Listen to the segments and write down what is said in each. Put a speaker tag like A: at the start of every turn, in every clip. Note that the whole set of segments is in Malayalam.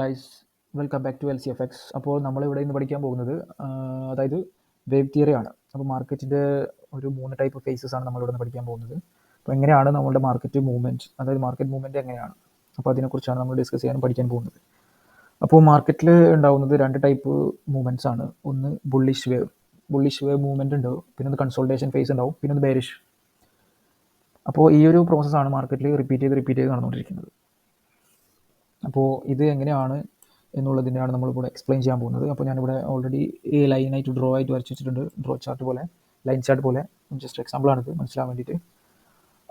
A: Guys, welcome back to LCFX. അപ്പോൾ നമ്മളിവിടെ ഇന്ന് പഠിക്കാൻ പോകുന്നത് അതായത് വേവ് തിയറിയാണ്. അപ്പോൾ മാർക്കറ്റിൻ്റെ ഒരു 3 ടൈപ്പ് ഫേസസ് ആണ് നമ്മളിവിടെ നിന്ന് പഠിക്കാൻ പോകുന്നത്. അപ്പോൾ എങ്ങനെയാണ് നമ്മുടെ മാർക്കറ്റ് മൂവ്മെൻറ്റ്, അതായത് മാർക്കറ്റ് മൂവ്മെൻറ്റ് എങ്ങനെയാണ്, അപ്പോൾ അതിനെക്കുറിച്ചാണ് നമ്മൾ ഡിസ്കസ് ചെയ്യാനും പഠിക്കാൻ പോകുന്നത്. അപ്പോൾ മാർക്കറ്റിൽ ഉണ്ടാകുന്നത് 2 ടൈപ്പ് മൂവ്മെൻറ്റ്സ് ആണ്. ഒന്ന് ബുള്ളിഷ് വേവ് മൂവ്മെൻറ്റ് ഉണ്ട്, പിന്നെ ഒന്ന് കൺസോൾട്ടേഷൻ ഫേസ് ഉണ്ടാവും, പിന്നെ ഒന്ന് ബെയറിഷ്. അപ്പോൾ ഈ ഒരു പ്രോസസ്സാണ് മാർക്കറ്റിൽ റിപ്പീറ്റ് ചെയ്ത് നടന്നുകൊണ്ടിരിക്കുന്നത്. അപ്പോൾ ഇത് എങ്ങനെയാണ് എന്നുള്ളതിൻ്റെയാണ് നമ്മളിവിടെ എക്സ്പ്ലെയിൻ ചെയ്യാൻ പോകുന്നത്. അപ്പോൾ ഞാനിവിടെ ഓൾറെഡി ഈ ലൈനായിട്ട് ഡ്രോ ആയിട്ട് വരച്ച് വെച്ചിട്ടുണ്ട്, ഡ്രോ ചാർട്ട് പോലെ, ലൈൻ ചാർട്ട് പോലെ. ജസ്റ്റ് എക്സാമ്പിളാണിത് മനസ്സിലാൻ വേണ്ടിയിട്ട്.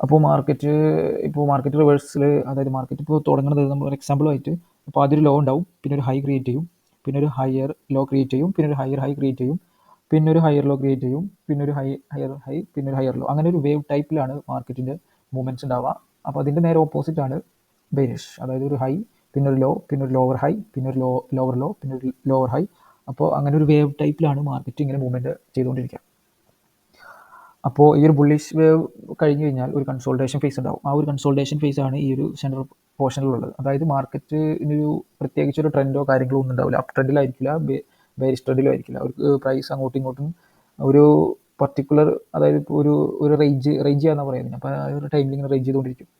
A: അപ്പോൾ മാർക്കറ്റ് റിവേഴ്സിൽ, അതായത് മാർക്കറ്റ് ഇപ്പോൾ തുടങ്ങുന്നത് നമ്മൾ ഒരു എക്സാമ്പിളായിട്ട്, അപ്പോൾ ആദ്യം ഒരു ലോ ഉണ്ടാവും, പിന്നെ ഒരു ഹൈ ക്രിയേറ്റ് ചെയ്യും, പിന്നെ ഒരു ഹയർ ലോ ക്രിയേറ്റ് ചെയ്യും, പിന്നെ ഒരു ഹയർ ഹൈ ക്രിയേറ്റ് ചെയ്യും, പിന്നെ ഒരു ഹയർ ലോ ക്രിയേറ്റ് ചെയ്യും, പിന്നെ ഒരു ഹയർ ഹൈ, പിന്നെ ഒരു ഹയർ ലോ. അങ്ങനെ ഒരു വേവ് ടൈപ്പിലാണ് മാർക്കറ്റിൻ്റെ മൂവ്മെൻറ്റ്സ് ഉണ്ടാവുക. അപ്പോൾ അതിൻ്റെ നേരെ ഓപ്പോസിറ്റാണ് ബെയറിഷ്, അതായത് ഒരു ഹൈ, പിന്നെ ഒരു ലോ, പിന്നെ ഒരു ലോവർ ഹൈ, പിന്നെ ഒരു ലോവർ ലോ, പിന്നെ ഒരു ലോവർ ഹൈ. അപ്പോൾ അങ്ങനെ ഒരു വേവ് ടൈപ്പിലാണ് മാർക്കറ്റ് ഇങ്ങനെ മൂവ്മെൻറ്റ് ചെയ്തുകൊണ്ടിരിക്കുക. അപ്പോൾ ഈ ഒരു ബുള്ളിഷ് വേവ് കഴിഞ്ഞ് കഴിഞ്ഞാൽ ഒരു കൺസോൾട്ടേഷൻ ഫേസ് ഉണ്ടാവും. ആ ഒരു കൺസോൾട്ടേഷൻ ഫേസ് ആണ് ഈ ഒരു സെൻട്രൽ പോർഷനിലുള്ളത്. അതായത് മാർക്കറ്റിനൊരു പ്രത്യേകിച്ച് ഒരു ട്രെൻഡോ കാര്യങ്ങളോ ഒന്നും ഉണ്ടാവില്ല. അപ്പ് ട്രെൻഡിലായിരിക്കില്ല, ബെയറിഷ് ട്രെൻഡിലോ ആയിരിക്കില്ല. ഒരു പ്രൈസ് അങ്ങോട്ടും ഇങ്ങോട്ടും ഒരു പർട്ടിക്കുലർ, അതായത് ഇപ്പോൾ ഒരു റേഞ്ച് ചെയ്യാന്നാണ് പറയുന്നത്. അപ്പോൾ ആ ഒരു ടൈമിൽ ഇങ്ങനെ റേഞ്ച് ചെയ്തുകൊണ്ടിരിക്കും.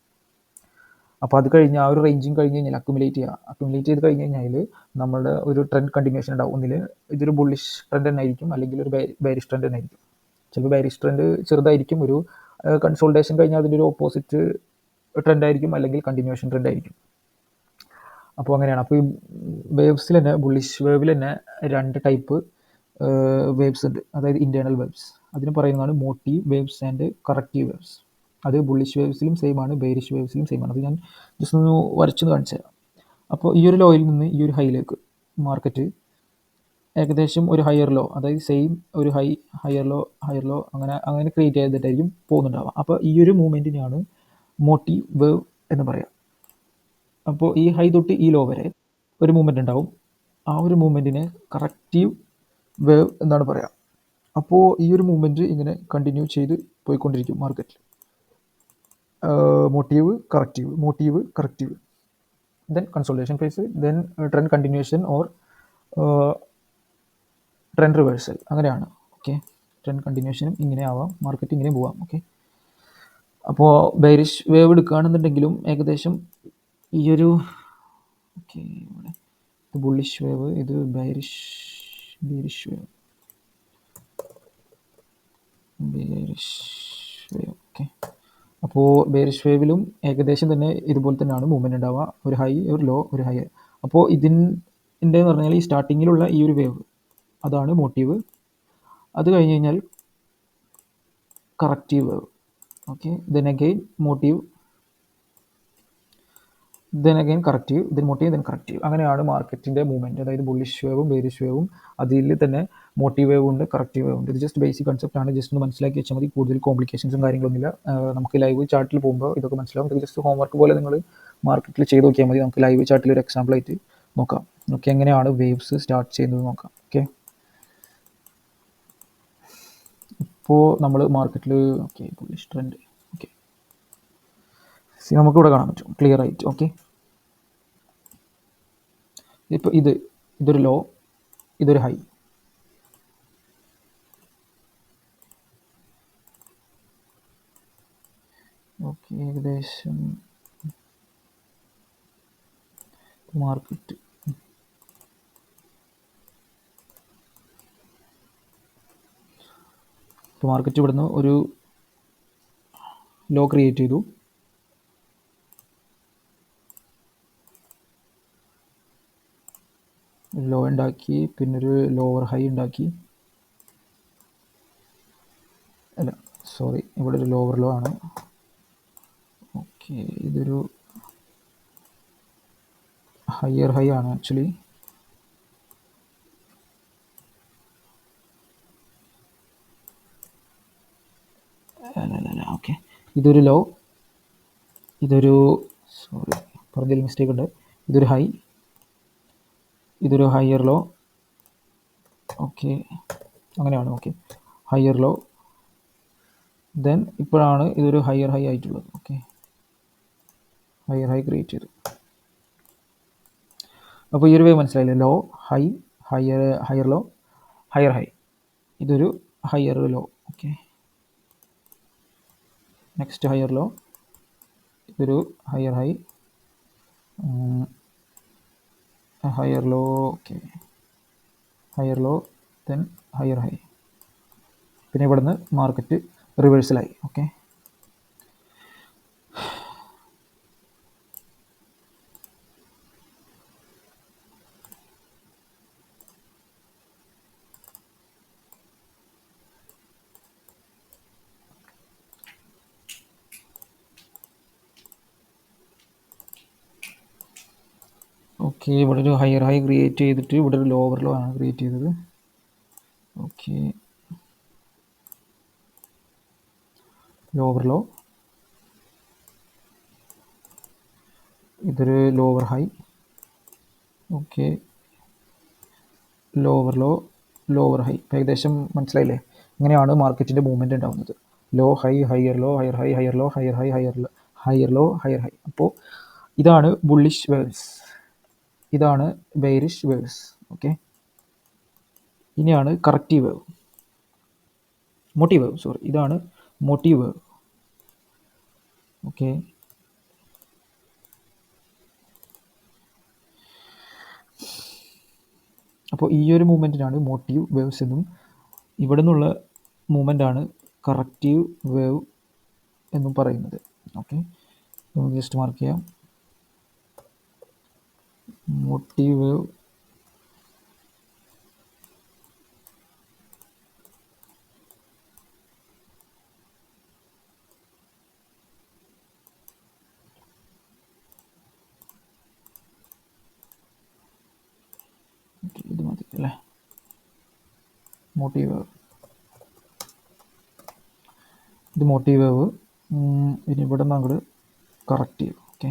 A: അപ്പോൾ അത് കഴിഞ്ഞ് ആ ഒരു റേഞ്ചിങ് കഴിഞ്ഞ് കഴിഞ്ഞാൽ അക്യുമുലേറ്റ് ചെയ്ത് കഴിഞ്ഞ് കഴിഞ്ഞാൽ നമ്മുടെ ഒരു ട്രെൻഡ് കണ്ടിന്യൂഷൻ ഉണ്ടാവും. ഒന്നിൽ ഇതൊരു ബുള്ളിഷ് ട്രെൻഡ് തന്നെ ആയിരിക്കും, അല്ലെങ്കിൽ ഒരു ബെയറിഷ് ട്രെൻഡ് തന്നെ ആയിരിക്കും. ചിലപ്പോൾ ബെയറിഷ് ട്രെൻഡ് ചെറുതായിരിക്കും, ഒരു കൺസോൾട്ടേഷൻ കഴിഞ്ഞാൽ അതിൻ്റെ ഒരു ഓപ്പോസിറ്റ് ട്രെൻഡ് ആയിരിക്കും, അല്ലെങ്കിൽ കണ്ടിന്യൂഷൻ ട്രെൻഡ് ആയിരിക്കും. അപ്പോൾ അങ്ങനെയാണ്. അപ്പോൾ ഈ വേവ്സിൽ തന്നെ, ബുള്ളിഷ് വേവിൽ തന്നെ 2 ടൈപ്പ് വേവ്സ് ഉണ്ട്, അതായത് ഇൻറ്റേർണൽ വേവ്സ്. അതിന് പറയുന്നതാണ് motive waves and corrective waves. അത് ബുള്ളിഷ് വേവ്സിലും സെയിം ആണ്, ബെയറിഷ് വേവ്സിലും സെയിം ആണ്. അത് ഞാൻ ജസ്റ്റ് ഒന്ന് വരച്ചൊന്ന് കാണിച്ചു തരാം. അപ്പോൾ ഈ ഒരു ലോയിൽ നിന്ന് ഈ ഒരു ഹൈയിലേക്ക് മാർക്കറ്റ് ഏകദേശം ഒരു ഹയർ ലോ, അതായത് സെയിം ഒരു ഹയർ ലോ അങ്ങനെ ക്രിയേറ്റ് ചെയ്തിട്ടായിരിക്കും പോകുന്നുണ്ടാവുക. അപ്പോൾ ഈ ഒരു മൂവ്മെൻറ്റിനെയാണ് മോട്ടീവ് വേവ് എന്ന് പറയാം. അപ്പോൾ ഈ ഹൈ തൊട്ട് ഈ ലോ വരെ ഒരു മൂവ്മെൻറ്റ് ഉണ്ടാവും. ആ ഒരു മൂവ്മെൻറ്റിനെ കറക്റ്റീവ് വേവ് എന്നാണ് പറയുക. അപ്പോൾ ഈ ഒരു മൂവ്മെൻറ്റ് ഇങ്ങനെ കണ്ടിന്യൂ ചെയ്ത് പോയിക്കൊണ്ടിരിക്കും മാർക്കറ്റിൽ. Motive corrective, then consolidation phase, then trend continuation or trend reversal. അങ്ങനെയാണ്. ഓക്കെ, ട്രെൻഡ് കണ്ടിന്യൂഷനും ഇങ്ങനെ ആവാം, മാർക്കറ്റ് ഇങ്ങനെ പോവാം. ഓക്കെ, അപ്പോൾ ബെയറിഷ് വേവ് എടുക്കുകയാണെന്നുണ്ടെങ്കിലും ഏകദേശം ഈ ഒരു, ഓക്കെ, ഇവിടെ ഇത് ബുള്ളിഷ് വേവ്, ഇത് ബെയറിഷ് വേവ്. ഓക്കെ, അപ്പോൾ ബെയറിഷ് വേവിലും ഏകദേശം തന്നെ ഇതുപോലെ തന്നെയാണ് മൂവ്മെൻറ്റ് ഉണ്ടാവുക. ഒരു ഹൈ, ഒരു ലോ, ഒരു ഹൈ. അപ്പോൾ ഇതിൻ്റെ എന്ന് പറഞ്ഞാൽ ഈ സ്റ്റാർട്ടിങ്ങിലുള്ള ഈ ഒരു വേവ്, അതാണ് മോട്ടീവ്. അത് കഴിഞ്ഞ് കഴിഞ്ഞാൽ corrective wave. Okay, then again motive, then again corrective, then motive, then corrective. അങ്ങനെയാണ് മാർക്കറ്റിൻ്റെ മൂവ്മെൻറ്റ്. അതായത് ബുള്ളിഷ് വേവും ബെയറിഷ് വേവും, അതിൽ തന്നെ മോട്ടീവ് വേവ് ഉണ്ട്, കറക്റ്റീവ് വേവ് ഉണ്ട്. ഇത് ജസ്റ്റ് ബേസിക് കൺസെപ്റ്റ് ആണ്, ജസ്റ്റ് ഒന്ന് മനസ്സിലാക്കി വെച്ചാൽ മതി. കൂടുതൽ കോംപ്ലിക്കേഷൻസും കാര്യങ്ങളൊന്നുമില്ല. നമുക്ക് ലൈവ് ചാർട്ടിൽ പോകുമ്പോൾ ഇതൊക്കെ മനസ്സിലാവും. ഇത് ജസ്റ്റ് ഹോംവർക്ക് പോലെ നിങ്ങൾ മാർക്കറ്റിൽ ചെയ്ത് നോക്കിയാൽ മതി. നമുക്ക് ലൈവ് ചാർട്ടിൽ ഒരു എക്സാമ്പിളായിട്ട് നോക്കാം. ഓക്കെ, എങ്ങനെയാണ് വേവ്സ് സ്റ്റാർട്ട് ചെയ്യുന്നത് നോക്കാം. ഓക്കെ, ഇപ്പോൾ നമ്മൾ മാർക്കറ്റിൽ, ഓക്കെ, ബുള്ളിഷ് ട്രെൻഡ്, ഓക്കെ, നമുക്കിവിടെ കാണാൻ പറ്റും ക്ലിയർ ആയിട്ട്. ഓക്കെ, ഇപ്പോൾ ഇതൊരു ലോ, ഇതൊരു ഹൈ. ഓക്കെ, ഏകദേശം മാർക്കറ്റ് ഇവിടുന്ന് ഒരു ലോ ക്രിയേറ്റ് ചെയ്തു, ലോ ഉണ്ടാക്കി, പിന്നൊരു ലോവർ ഹൈ ഉണ്ടാക്കി. അല്ല, സോറി, ഇവിടെ ഒരു ലോവർ ലോ ആണ്. ഓക്കെ, ഇതൊരു ഹയർ ഹൈ ആണ് ആക്ച്വലി. അല്ല, ഓക്കെ, ഇതൊരു ലോ, സോറി, പറഞ്ഞതിൽ മിസ്റ്റേക്ക് ഉണ്ട്. ഇതൊരു ഹൈ, ഇതൊരു ഹയർ ലോ. ഓക്കെ, അങ്ങനെയാണ്. ഓക്കെ, ഹയർ ലോ, ദെൻ ഇപ്പോഴാണ് ഇതൊരു ഹയർ ഹൈ ആയിട്ടുള്ളത്. ഓക്കെ, ഹയർ ഹൈ ക്രിയേറ്റ് ചെയ്തു. അപ്പോൾ ഈ ഒരു വേവ് മനസ്സിലായില്ലേ, low high higher low higher high, ഇതൊരു higher low. Okay, next higher low, ഇതൊരു higher high, higher low. Okay, higher low then higher high. പിന്നെ ഇവിടുന്ന് മാർക്കറ്റ് റിവേഴ്സലായി. ഓക്കെ, ഓക്കെ, ഇവിടെ ഒരു ഹയർ ഹൈ ക്രിയേറ്റ് ചെയ്തിട്ട് ഇവിടെ ഒരു ലോവർ ലോ ആണ് ക്രിയേറ്റ് ചെയ്തത്. ഓക്കെ, ലോവർ ലോ, ഇതൊരു lower high. Okay, lower low lower high. ഏകദേശം മനസ്സിലായില്ലേ, ഇങ്ങനെയാണ് മാർക്കറ്റിൻ്റെ മൂവ്മെൻറ്റ് ഉണ്ടാകുന്നത്. Low high higher low higher high higher low higher high higher low higher low higher high. അപ്പോൾ ഇതാണ് ബുള്ളിഷ് വേവ്സ്, ഇതാണ് ബെയറിഷ് വേവ്സ്. ഓക്കെ, ഇനിയാണ് corrective wave, motive wave, sorry, ഇതാണ് മോട്ടീവ് വേവ്. ഓക്കെ, അപ്പോൾ ഈ ഒരു മൂവ്മെൻറ്റിനാണ് മോട്ടീവ് വേവ്സ് എന്നും ഇവിടെ നിന്നുള്ള മൂവ്മെൻ്റാണ് കറക്റ്റീവ് വേവ് എന്നും പറയുന്നത്. ഓക്കെ, നമുക്ക് ജസ്റ്റ് മാർക്ക് ചെയ്യാം, മോട്ടീവ് വേവ്, ഇത് മതി അല്ലേ, മോട്ടീവ് വേവ്, ഇത് മോട്ടീവ് വേവ്. ഇനി ഇവിടെ നിന്ന് അങ്ങോട്ട് കറക്റ്റീവ്. ഓക്കെ,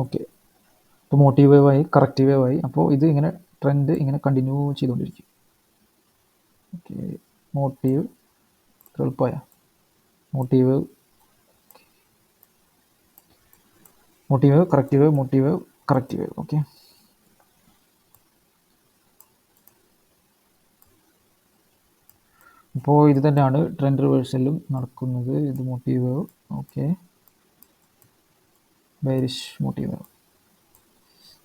A: ഓക്കെ, ഇപ്പോൾ മോട്ടീവ് വേവായി കറക്റ്റീവ് വേവായി. അപ്പോൾ ഇത് ഇങ്ങനെ ട്രെൻഡ് ഇങ്ങനെ കണ്ടിന്യൂ ചെയ്തുകൊണ്ടിരിക്കും. ഓക്കെ, മോട്ടീവ് എളുപ്പമായ motive wave, motive wave corrective wave, motive wave corrective wave. Okay, അപ്പോൾ ഇത് തന്നെയാണ് ട്രെൻഡ് റിവേഴ്സലിലും നടക്കുന്നത്. ഇത് motive wave. Okay, bearish motive wave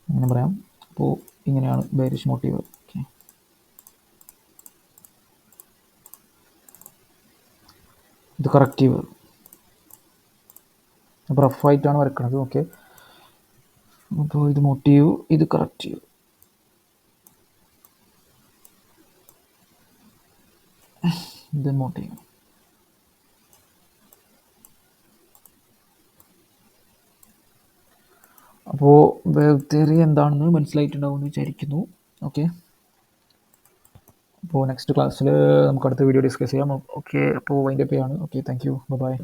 A: അങ്ങനെ പറയാം. അപ്പോൾ ഇങ്ങനെയാണ് ബെയറിഷ് മോട്ടീവ് വേവ്. ഓക്കെ, ഇത് കറക്റ്റീവ് വേവ്. അപ്പോൾ റഫായിട്ടാണ് വരക്കുന്നത്. ഓക്കെ, അപ്പോൾ ഇത് മോട്ടീവ്, ഇത് കറക്റ്റീവ്. ഇത് മോട്ടീവ്. അപ്പോൾ വേവ് തിയറി എന്താണെന്ന് മനസ്സിലായിട്ടുണ്ടാവുമെന്ന് വിചാരിക്കുന്നു. ഓക്കെ, അപ്പോൾ നെക്സ്റ്റ് ക്ലാസ്സിൽ നമുക്ക് അടുത്ത വീഡിയോ ഡിസ്കസ് ചെയ്യാം. ഓക്കെ, അപ്പോൾ വൈൻഡപ്പ് ചെയ്യാണ്. Okay, thank you, by.